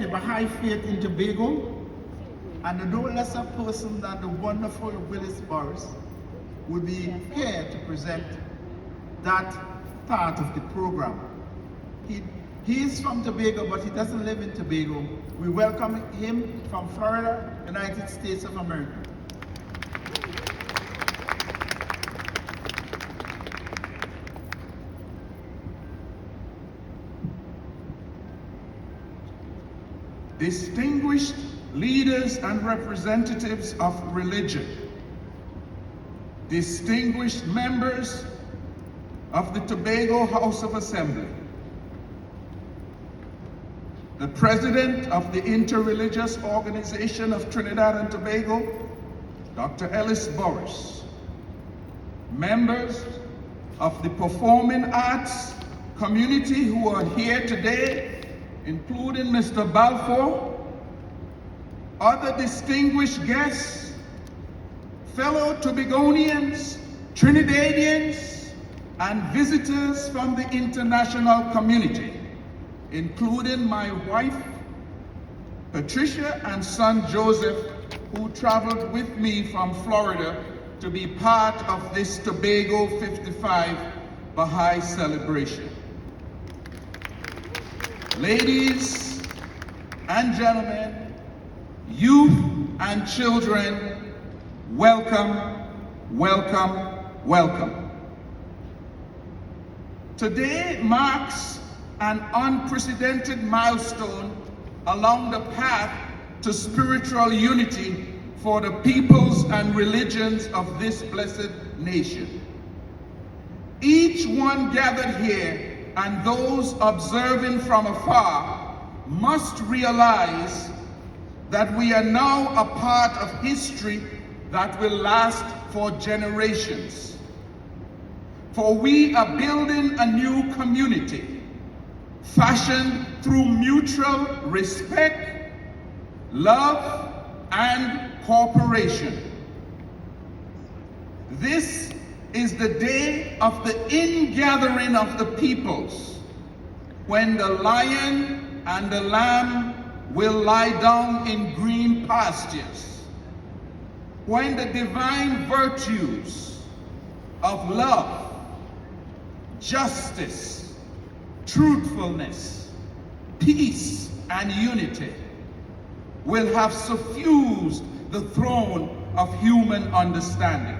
the Baha'i faith in Tobago, and a no lesser person than the wonderful Willis Burris will be here to present that part of the program. He is from Tobago, but he doesn't live in Tobago. We welcome him from Florida, United States of America. Distinguished leaders and representatives of religion, distinguished members of the Tobago House of Assembly, the President of the Interreligious Organization of Trinidad and Tobago, Dr. Ellis Burris, members of the performing arts community who are here today, including Mr. Balfour, other distinguished guests, fellow Tobagonians, Trinidadians, and visitors from the international community, including my wife, Patricia, and son, Joseph, who traveled with me from Florida to be part of this Tobago 55 Baha'i celebration. Ladies and gentlemen, youth and children, welcome, welcome, welcome. Today marks an unprecedented milestone along the path to spiritual unity for the peoples and religions of this blessed nation. Each one gathered here and those observing from afar must realize that we are now a part of history that will last for generations. For we are building a new community, fashioned through mutual respect, love, and cooperation. This is the day of the ingathering of the peoples, when the lion and the lamb will lie down in green pastures, when the divine virtues of love, justice, truthfulness, peace, and unity will have suffused the throne of human understanding.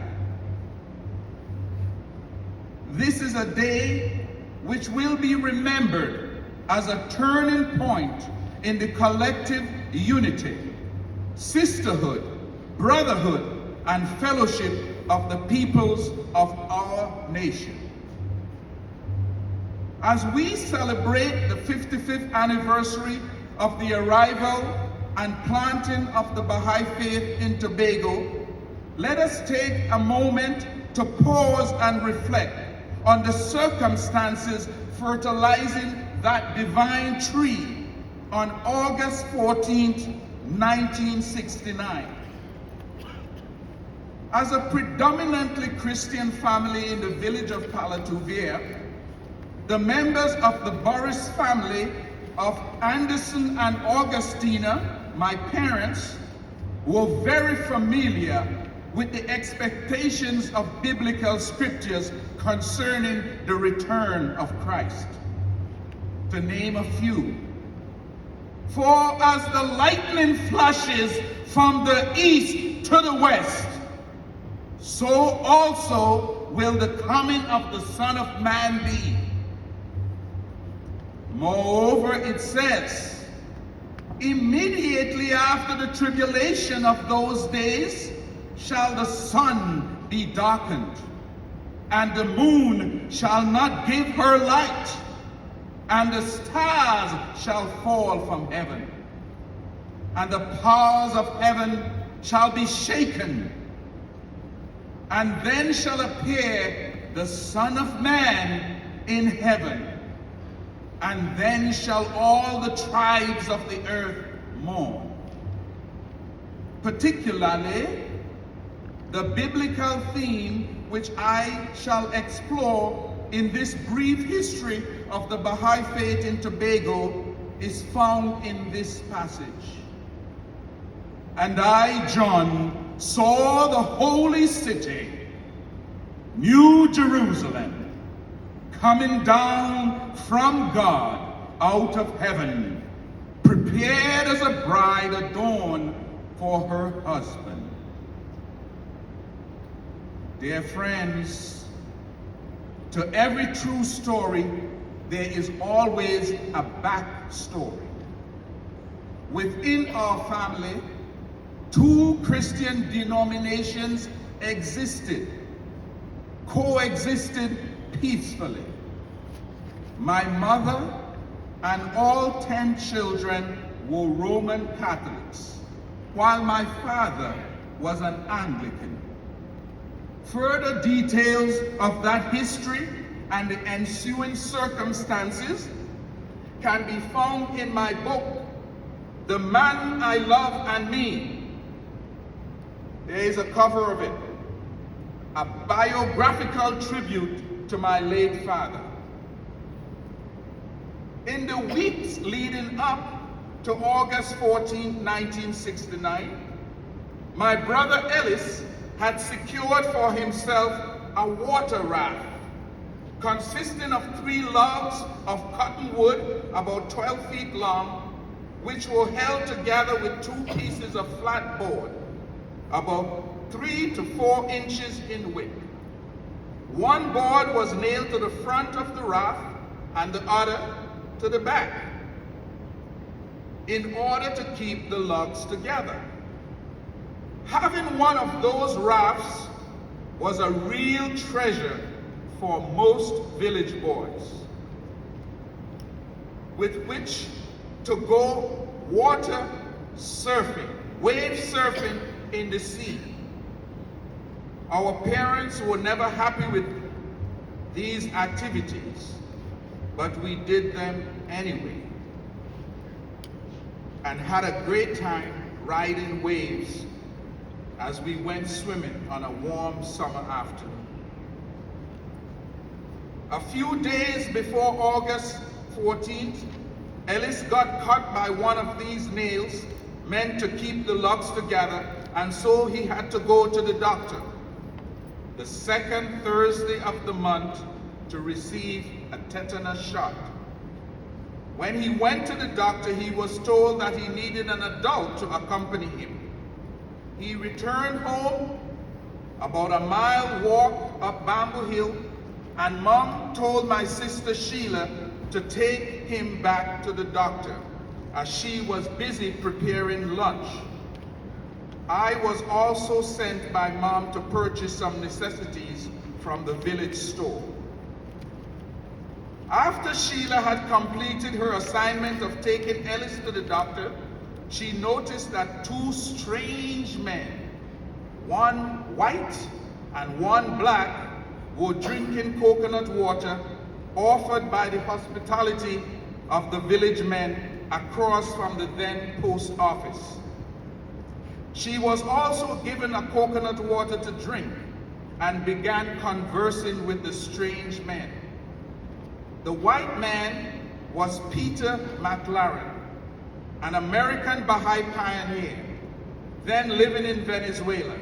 This is a day which will be remembered as a turning point in the collective unity, sisterhood, brotherhood, and fellowship of the peoples of our nation. As we celebrate the 55th anniversary of the arrival and planting of the Baha'i faith in Tobago, let us take a moment to pause and reflect on the circumstances fertilizing that divine tree on August 14th, 1969. As a predominantly Christian family in the village of Palatuvia, the members of the Burris family of Anderson and Augustina, my parents, were very familiar with the expectations of biblical scriptures concerning the return of Christ. To name a few. For as the lightning flashes from the east to the west, so also will the coming of the Son of Man be. Moreover, it says, immediately after the tribulation of those days shall the sun be darkened, and the moon shall not give her light, and the stars shall fall from heaven, and the powers of heaven shall be shaken. And then shall appear the Son of Man in heaven, and then shall all the tribes of the earth mourn. Particularly, the biblical theme which I shall explore in this brief history of the Baha'i faith in Tobago is found in this passage. And I, John, saw the holy city, New Jerusalem, coming down from God out of heaven, prepared as a bride adorned for her husband. Dear friends, to every true story, there is always a backstory. Within our family, 2 Christian denominations coexisted peacefully. My mother and all 10 children were Roman Catholics, while my father was an Anglican. Further details of that history and the ensuing circumstances can be found in my book, The Man I Love and Me. There is a cover of it, a biographical tribute to my late father. In the weeks leading up to August 14, 1969, my brother Willis had secured for himself a water raft consisting of 3 logs of cottonwood about 12 feet long, which were held together with 2 pieces of flat board about 3 to 4 inches in width. One board was nailed to the front of the raft and the other to the back in order to keep the logs together. Having one of those rafts was a real treasure for most village boys, with which to go water surfing, wave surfing in the sea. Our parents were never happy with these activities, but we did them anyway and had a great time riding waves as we went swimming on a warm summer afternoon. A few days before August 14th, Willis got cut by one of these nails meant to keep the logs together, and so he had to go to the doctor the second Thursday of the month to receive a tetanus shot. When he went to the doctor, he was told that he needed an adult to accompany him. He returned home about a mile walk up Bamboo Hill, and Mom told my sister Sheila to take him back to the doctor as she was busy preparing lunch. I was also sent by Mom to purchase some necessities from the village store. After Sheila had completed her assignment of taking Willis to the doctor, she noticed that 2 strange men, one white and one black, were drinking coconut water offered by the hospitality of the village men across from the then post office. She was also given a coconut water to drink and began conversing with the strange men. The white man was Peter McLaren, an American Baha'i pioneer, then living in Venezuela,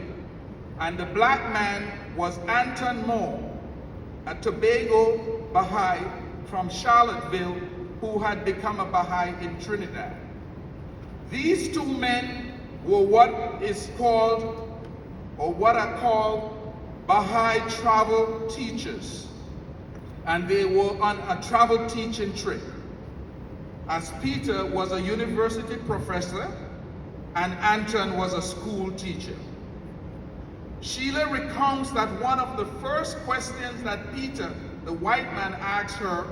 and the black man was Anton Moore, a Tobago Baha'i from Charlottesville who had become a Baha'i in Trinidad. These 2 men were what is called, or what are called, Baha'i travel teachers, and they were on a travel teaching trip, as Peter was a university professor and Anton was a school teacher. Sheila recounts that one of the first questions that Peter, the white man, asked her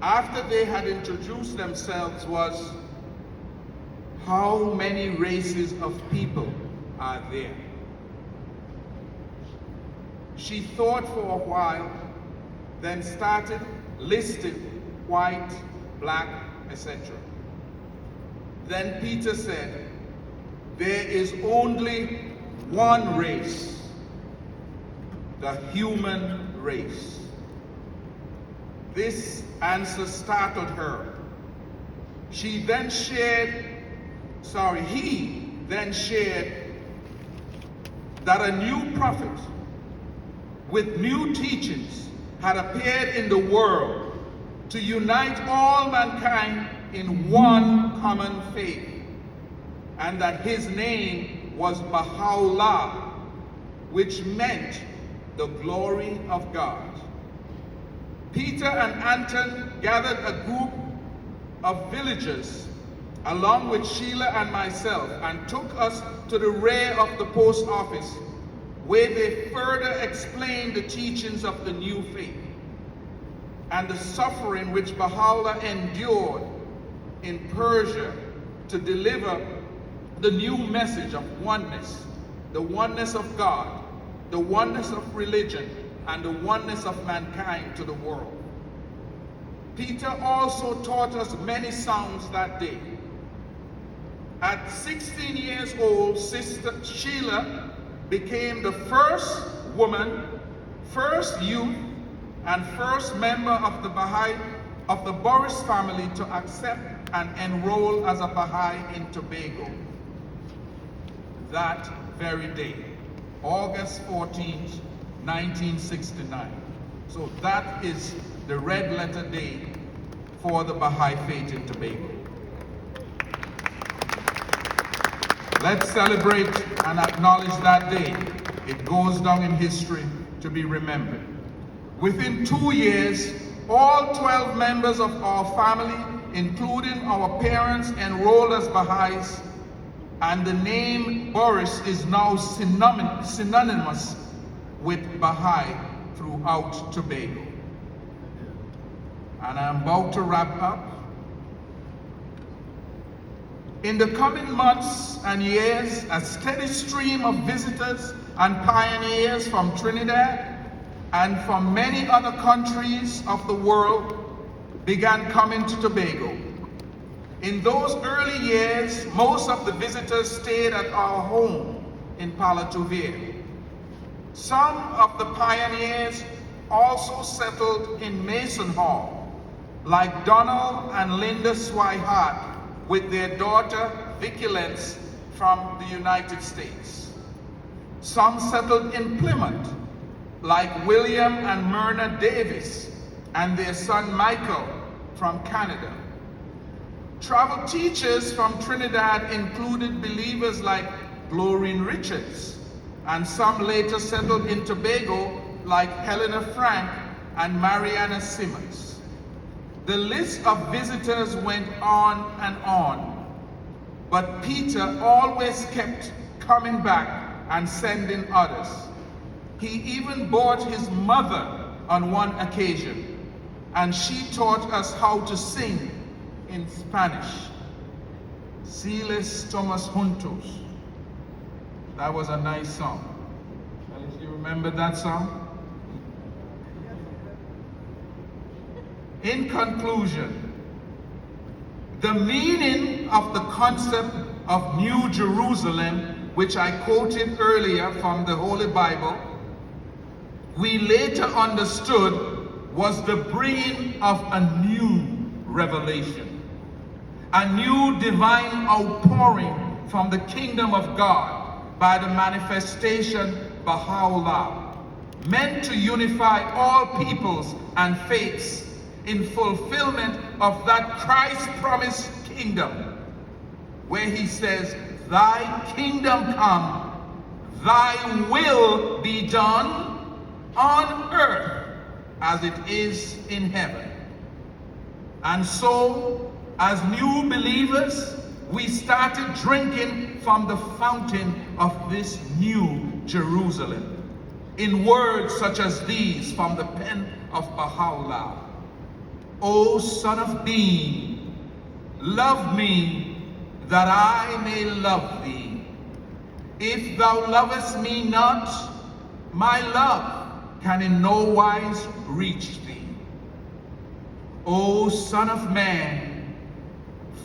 after they had introduced themselves was, "How many races of people are there?" She thought for a while, then started listing white, black, etc. Then Peter said, "There is only one race, the human race." This answer startled her, He then shared that a new prophet with new teachings had appeared in the world to unite all mankind in one common faith, and that his name was Baha'u'llah, which meant the glory of God. Peter and Anton gathered a group of villagers along with Sheila and myself and took us to the rear of the post office, where they further explained the teachings of the new faith and the suffering which Baha'u'llah endured in Persia to deliver the new message of oneness, the oneness of God, the oneness of religion, and the oneness of mankind to the world. Peter also taught us many songs that day. At 16 years old, Sister Sheila became the first woman, first youth, and first member of the Baha'i, of the Burris family to accept and enroll as a Baha'i in Tobago. That very day, August 14th, 1969. So that is the red letter day for the Baha'i faith in Tobago. Let's celebrate and acknowledge that day. It goes down in history to be remembered. Within 2 years, all 12 members of our family, including our parents, enrolled as Baha'is, and the name Burris is now synonymous with Baha'i throughout Tobago. And I'm about to wrap up. In the coming months and years, a steady stream of visitors and pioneers from Trinidad and from many other countries of the world began coming to Tobago. In those early years, most of the visitors stayed at our home in Palatuvere. Some of the pioneers also settled in Mason Hall, like Donald and Linda Swihart with their daughter Vicky Lenz from the United States. Some settled in Plymouth, like William and Myrna Davis and their son Michael from Canada. Travel teachers from Trinidad included believers like Glorine Richards, and some later settled in Tobago like Helena Frank and Mariana Simmons. The list of visitors went on and on, but Peter always kept coming back and sending others. He even brought his mother on one occasion, and she taught us how to sing in Spanish. Siles Tomas Juntos. That was a nice song. Do you remember that song? In conclusion, the meaning of the concept of New Jerusalem, which I quoted earlier from the Holy Bible, we later understood was the bringing of a new revelation, a new divine outpouring from the kingdom of God by the manifestation Baha'u'llah, meant to unify all peoples and faiths in fulfillment of that Christ-promised kingdom, where he says, "Thy kingdom come, thy will be done on earth as it is in heaven." And so, as new believers, we started drinking from the fountain of this new Jerusalem, in words such as these from the pen of Baha'u'llah. "O son of being, love me that I may love thee. If thou lovest me not, my love can in no wise reach thee. O Son of Man,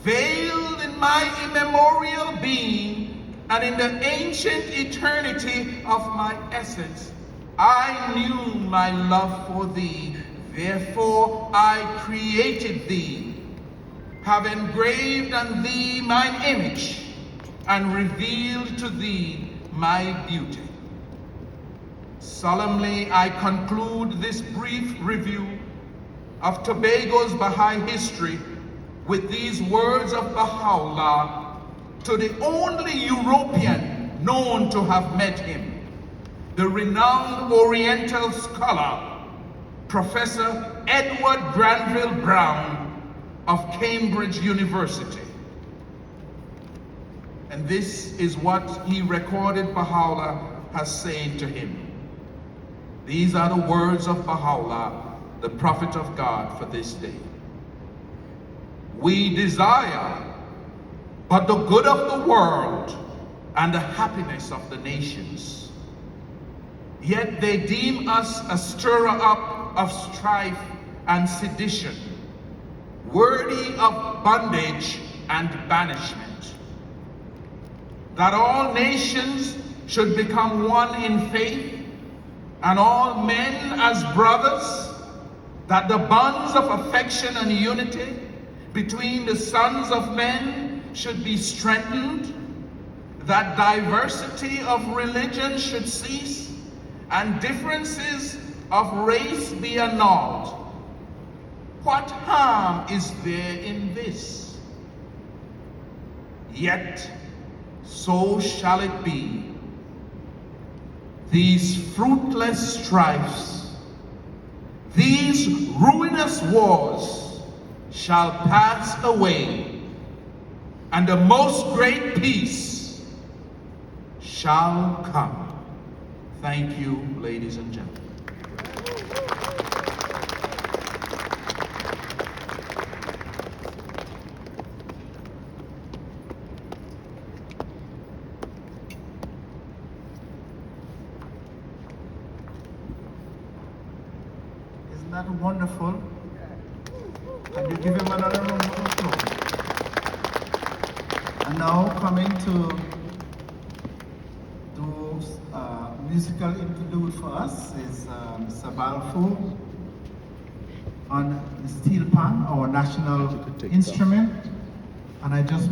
veiled in my immemorial being and in the ancient eternity of my essence, I knew my love for thee, therefore I created thee. have engraved on thee mine image, and revealed to thee my beauty. Solemnly I conclude this brief review of Tobago's Baha'i history with these words of Baha'u'llah to the only European known to have met him, the renowned Oriental scholar, Professor Edward Granville Brown of Cambridge University. And this is what he recorded Baha'u'llah has saying to him. These are the words of Baha'u'llah, the prophet of God, for this day. We desire but the good of the world and the happiness of the nations. Yet they deem us a stirrer up of strife and sedition, worthy of bondage and banishment. That all nations should become one in faith, and all men as brothers, that the bonds of affection and unity between the sons of men should be strengthened, that diversity of religion should cease, and differences of race be annulled. What harm is there in this? Yet so shall it be. These fruitless strifes, these ruinous wars shall pass away, and the most great peace shall come. Thank you, ladies and gentlemen. Isn't that wonderful? Can you give him another round of applause? And now coming to do musical interlude for us is Sabalfu on the steel pan, our national instrument. And I just